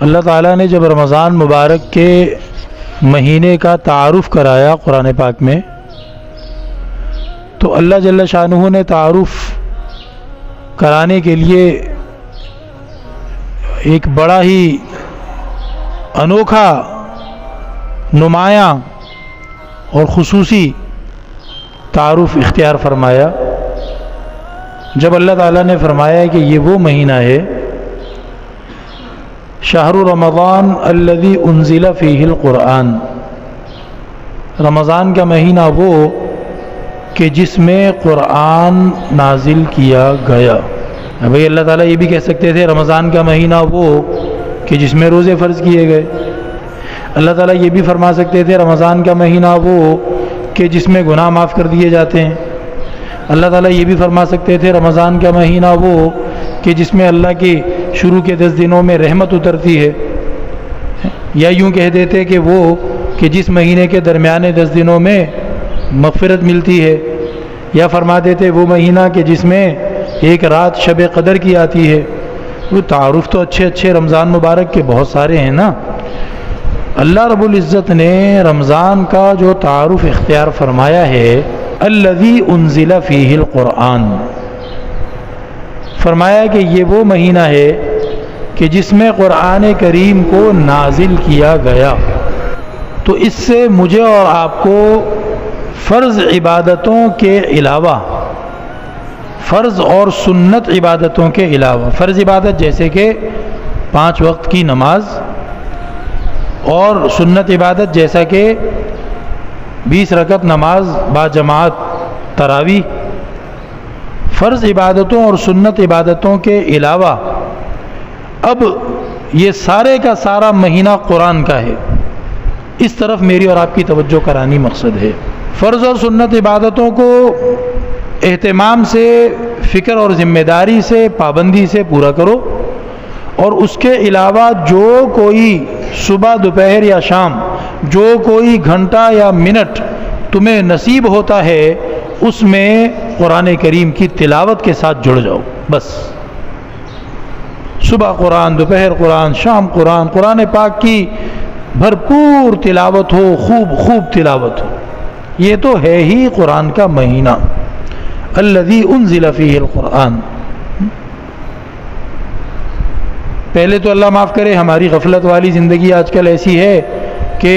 اللہ تعالیٰ نے جب رمضان مبارک کے مہینے کا تعارف کرایا قرآن پاک میں، تو اللہ جل شانہ نے تعارف کرانے کے لیے ایک بڑا ہی انوکھا، نمایاں اور خصوصی تعارف اختیار فرمایا۔ جب اللہ تعالیٰ نے فرمایا کہ یہ وہ مہینہ ہے، شہر رمضان الذی انزل فیہ القرآن، رمضان کا مہینہ وہ کہ جس میں قرآن نازل کیا گیا۔ بھئی اللہ تعالیٰ یہ بھی کہہ سکتے تھے رمضان کا مہینہ وہ کہ جس میں روزے فرض کیے گئے۔ اللہ تعالیٰ یہ بھی فرما سکتے تھے رمضان کا مہینہ وہ کہ جس میں گناہ معاف کر دیے جاتے ہیں۔ اللہ تعالیٰ یہ بھی فرما سکتے تھے رمضان کا مہینہ وہ کہ جس میں اللہ کی شروع کے 10 دنوں میں رحمت اترتی ہے، یا یوں کہہ دیتے کہ وہ کہ جس مہینے کے درمیانے 10 دنوں میں مغفرت ملتی ہے، یا فرما دیتے وہ مہینہ کہ جس میں ایک رات شب قدر کی آتی ہے۔ وہ تعارف تو اچھے اچھے رمضان مبارک کے بہت سارے ہیں نا۔ اللہ رب العزت نے رمضان کا جو تعارف اختیار فرمایا ہے، الذی انزل فیہ القرآن، فرمایا کہ یہ وہ مہینہ ہے کہ جس میں قرآن کریم کو نازل کیا گیا۔ تو اس سے مجھے اور آپ کو فرض عبادتوں کے علاوہ، فرض اور سنت عبادتوں کے علاوہ، فرض عبادت جیسے کہ 5 وقت کی نماز، اور سنت عبادت جیسا کہ 20 رکعت نماز با جماعت تراویح، فرض عبادتوں اور سنت عبادتوں کے علاوہ اب یہ سارے کا سارا مہینہ قرآن کا ہے۔ اس طرف میری اور آپ کی توجہ کرانی مقصد ہے۔ فرض اور سنت عبادتوں کو اہتمام سے، فکر اور ذمہ داری سے، پابندی سے پورا کرو، اور اس کے علاوہ جو کوئی صبح، دوپہر یا شام جو کوئی گھنٹہ یا منٹ تمہیں نصیب ہوتا ہے، اس میں قرآن کریم کی تلاوت کے ساتھ جڑ جاؤ۔ بس صبح قرآن، دوپہر قرآن، شام قرآن، قرآن پاک کی بھرپور تلاوت ہو، خوب تلاوت ہو۔ یہ تو ہے ہی قرآن کا مہینہ، الذی انزل فیہ القرآن۔ پہلے تو اللہ معاف کرے ہماری غفلت والی زندگی آج کل ایسی ہے کہ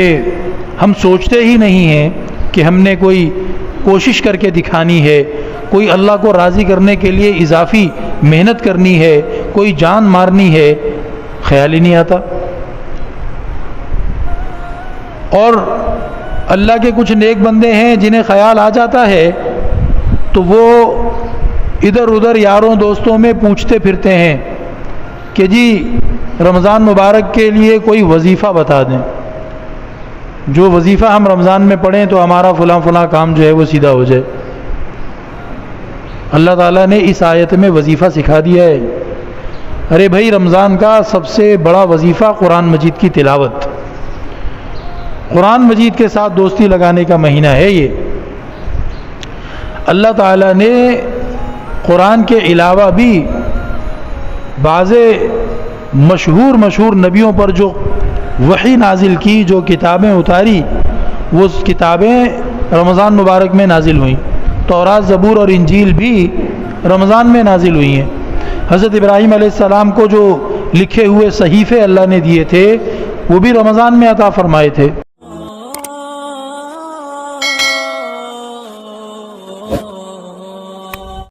ہم سوچتے ہی نہیں ہیں کہ ہم نے کوئی کوشش کر کے دکھانی ہے، کوئی اللہ کو راضی کرنے کے لیے اضافی محنت کرنی ہے، کوئی جان مارنی ہے، خیال ہی نہیں آتا۔ اور اللہ کے کچھ نیک بندے ہیں جنہیں خیال آ جاتا ہے تو وہ ادھر ادھر یاروں دوستوں میں پوچھتے پھرتے ہیں کہ جی رمضان مبارک کے لیے کوئی وظیفہ بتا دیں، جو وظیفہ ہم رمضان میں پڑھیں تو ہمارا فلاں کام جو ہے وہ سیدھا ہو جائے۔ اللہ تعالیٰ نے اس آیت میں وظیفہ سکھا دیا ہے۔ ارے بھائی، رمضان کا سب سے بڑا وظیفہ قرآن مجید کی تلاوت، قرآن مجید کے ساتھ دوستی لگانے کا مہینہ ہے یہ۔ اللہ تعالیٰ نے قرآن کے علاوہ بھی بعض مشہور نبیوں پر جو وحی نازل کی، جو کتابیں اتاری، وہ کتابیں رمضان مبارک میں نازل ہوئیں۔ تورات، زبور اور انجیل بھی رمضان میں نازل ہوئی ہیں۔ حضرت ابراہیم علیہ السلام کو جو لکھے ہوئے صحیفے اللہ نے دیے تھے، وہ بھی رمضان میں عطا فرمائے تھے۔